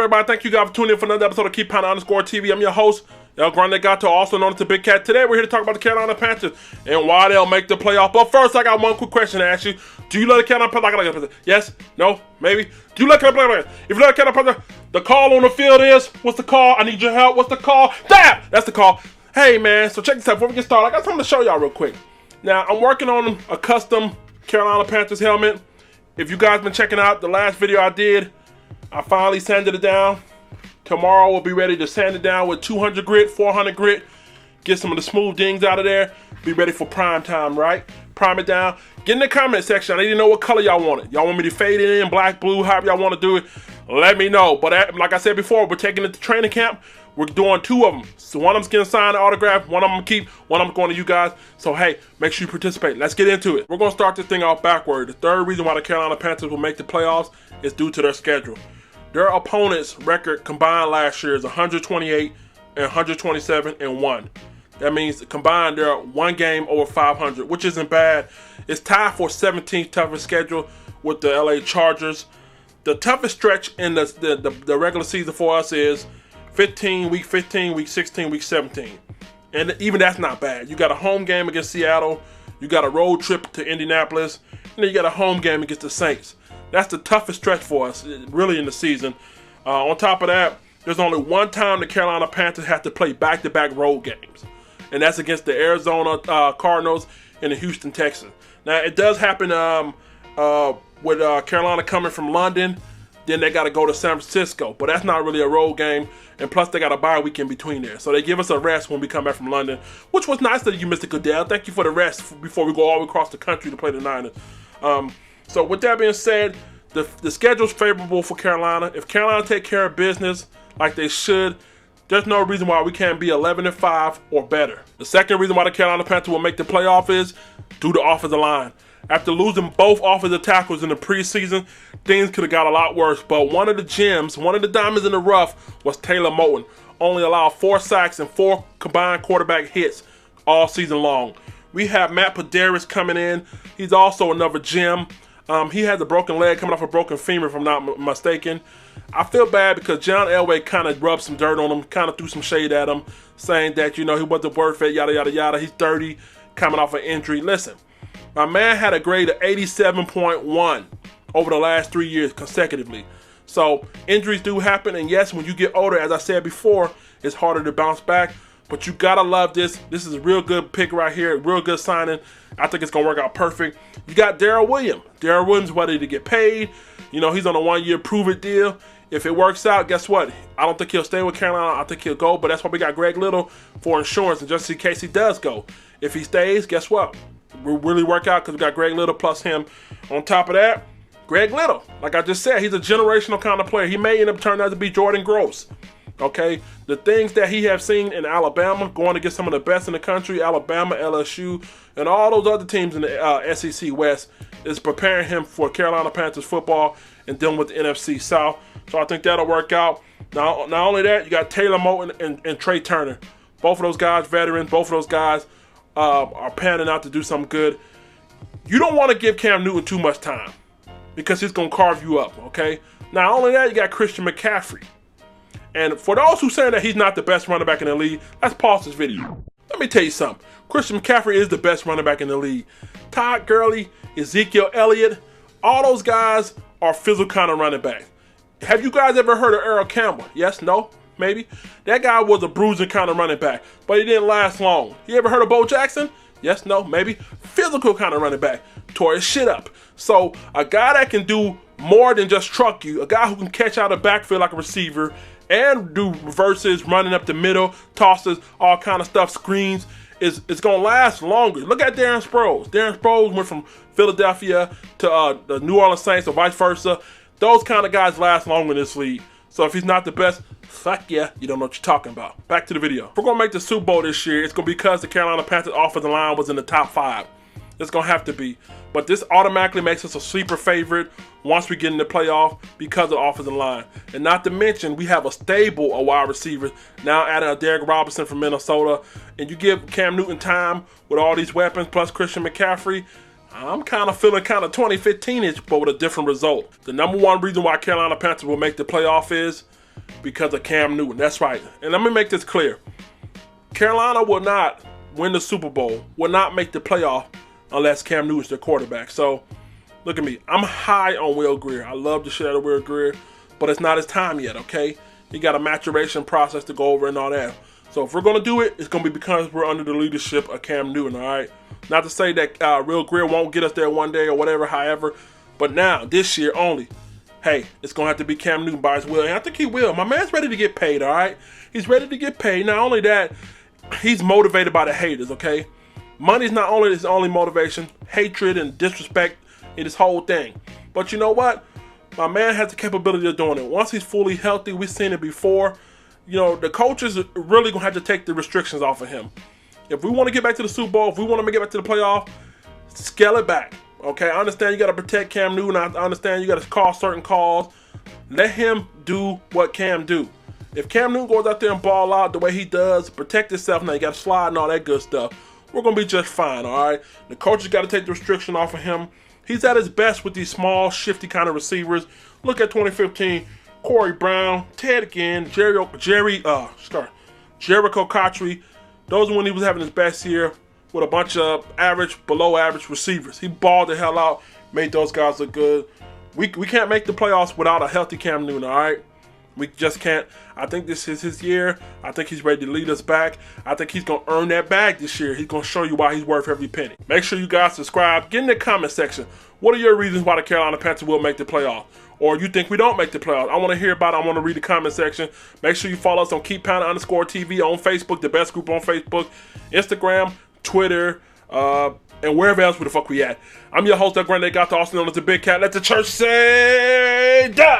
everybody? Thank you guys for tuning in for another episode of Keep Pounding _ TV. I'm your host, Grande Gato, also known as the Big Cat. Today we're here to talk about the Carolina Panthers and why they'll make the playoff. But first, I got one quick question to ask you. Do you let the Carolina Panthers? Yes? No? Maybe? Do you let the Carolina Panthers? If you let the Carolina Panthers, the call on the field is, what's the call? I need your help. What's the call? Damn! That's the call. Hey, man, so check this out. Before we get started, I got something to show y'all real quick. Now, I'm working on a custom Carolina Panthers helmet. If you guys been checking out the last video I did, I finally sanded it down. Tomorrow we'll be ready to sand it down with 200 grit, 400 grit. Get some of the smooth dings out of there. Be ready for prime time, right? Prime it down. Get in the comment section. I need to know what color y'all want it. Y'all want me to fade it in, black, blue, however y'all want to do it. Let me know. But like I said before, we're taking it to training camp. We're doing two of them. So one of them's getting signed, autographed. One of them keep. One of them going to you guys. So hey, make sure you participate. Let's get into it. We're going to start this thing off backward. The third reason why the Carolina Panthers will make the playoffs is due to their schedule. Their opponent's record combined last year is 128 and 127 and 1. That means combined they're one game over 500, which isn't bad. It's tied for 17th toughest schedule with the LA Chargers. The toughest stretch in the regular season for us is week 15, week 16, week 17. And even that's not bad. You got a home game against Seattle. You got a road trip to Indianapolis. And then you got a home game against the Saints. That's the toughest stretch for us, really, in the season. On top of that, there's only one time the Carolina Panthers have to play back-to-back road games, and that's against the Arizona Cardinals and the Houston Texans. Now, it does happen with Carolina coming from London. Then they got to go to San Francisco, but that's not really a road game, and plus they got a bye week in between there. So they give us a rest when we come back from London, which was nice that you, Mr. Goodell. Thank you for the rest before we go all the way across the country to play the Niners. So with that being said, the schedule's favorable for Carolina. If Carolina take care of business like they should, there's no reason why we can't be 11-5 or better. The second reason why the Carolina Panthers will make the playoff is due to offensive line. After losing both offensive tackles in the preseason, things could have got a lot worse. But one of the gems, one of the diamonds in the rough was Taylor Moton. Only allowed 4 sacks and 4 combined quarterback hits all season long. We have Matt Paderis coming in. He's also another gem. He has a broken leg, coming off a broken femur, if I'm not mistaken. I feel bad because John Elway kind of rubbed some dirt on him, kind of threw some shade at him, saying that, he wasn't worth it, yada, yada, yada. He's 30, coming off an injury. Listen, my man had a grade of 87.1 over the last 3 years consecutively. So injuries do happen, and yes, when you get older, as I said before, it's harder to bounce back. But you gotta love this. This is a real good pick right here, real good signing. I think it's gonna work out perfect. You got Darrell Williams. Darrell Williams ready to get paid. He's on a 1-year prove-it deal. If it works out, guess what? I don't think he'll stay with Carolina. I think he'll go, but that's why we got Greg Little for insurance, and just in case he does go. If he stays, guess what? We'll really work out because we got Greg Little plus him. On top of that, Greg Little, like I just said, he's a generational kind of player. He may end up turning out to be Jordan Gross. Okay, the things that he have seen in Alabama, going against some of the best in the country, Alabama, LSU, and all those other teams in the SEC West, is preparing him for Carolina Panthers football and dealing with the NFC South. So I think that'll work out. Now, not only that, you got Taylor Moton and Trey Turner. Both of those guys, veterans. Both of those guys are panning out to do something good. You don't want to give Cam Newton too much time because he's going to carve you up, okay? Not only that, you got Christian McCaffrey. And for those who say that he's not the best running back in the league, let's pause this video. Let me tell you something. Christian McCaffrey is the best running back in the league. Todd Gurley, Ezekiel Elliott, all those guys are physical kind of running backs. Have you guys ever heard of Earl Campbell? Yes, no, maybe? That guy was a bruising kind of running back, but he didn't last long. You ever heard of Bo Jackson? Yes, no, maybe? Physical kind of running back. Tore his shit up. So a guy that can do more than just truck you, a guy who can catch out of backfield like a receiver, and do reverses, running up the middle, tosses, all kind of stuff, screens, it's going to last longer. Look at Darren Sproles. Darren Sproles went from Philadelphia to the New Orleans Saints or vice versa. Those kind of guys last longer in this league. So if he's not the best, fuck yeah, you don't know what you're talking about. Back to the video. If we're going to make the Super Bowl this year, it's going to be because the Carolina Panthers offensive line was in the top 5. It's going to have to be. But this automatically makes us a sleeper favorite once we get in the playoff because of the offensive line. And not to mention, we have a stable of wide receivers. Now adding a Derek Robinson from Minnesota. And you give Cam Newton time with all these weapons, plus Christian McCaffrey. I'm kind of feeling kind of 2015-ish, but with a different result. The number one reason why Carolina Panthers will make the playoff is because of Cam Newton. That's right. And let me make this clear. Carolina will not win the Super Bowl, will not make the playoff unless Cam Newton's their quarterback. So, look at me. I'm high on Will Grier. I love the shit out of Will Grier, but it's not his time yet, okay? He got a maturation process to go over and all that. So if we're going to do it, it's going to be because we're under the leadership of Cam Newton, all right? Not to say that Will Grier won't get us there one day or whatever, however, but now, this year only, hey, it's going to have to be Cam Newton by his will. And I think he will. My man's ready to get paid, all right? He's ready to get paid. Not only that, he's motivated by the haters, okay? Money's not only his only motivation. Hatred and disrespect is his whole thing. But you know what? My man has the capability of doing it. Once he's fully healthy, we've seen it before. You know, the coaches are really going to have to take the restrictions off of him. If we want to get back to the Super Bowl, if we want to get back to the playoff, scale it back. Okay, I understand you got to protect Cam Newton. I understand you got to call certain calls. Let him do what Cam do. If Cam Newton goes out there and ball out the way he does, protect himself, now you got to slide and all that good stuff, we're going to be just fine, all right? The coaches got to take the restriction off of him. He's at his best with these small, shifty kind of receivers. Look at 2015, Corey Brown, Ted Ginn, Jericho Cotchery. Those are when he was having his best year with a bunch of average, below average receivers. He balled the hell out, made those guys look good. We can't make the playoffs without a healthy Cam Newton, all right? We just can't. I think this is his year. I think he's ready to lead us back. I think he's going to earn that bag this year. He's going to show you why he's worth every penny. Make sure you guys subscribe. Get in the comment section. What are your reasons why the Carolina Panthers will make the playoffs? Or you think we don't make the playoffs? I want to hear about it. I want to read the comment section. Make sure you follow us on _TV on Facebook, the best group on Facebook, Instagram, Twitter, and wherever else where the fuck we at. I'm your host, Grande, Gato, also known as the Big Cat. Let the church say, die!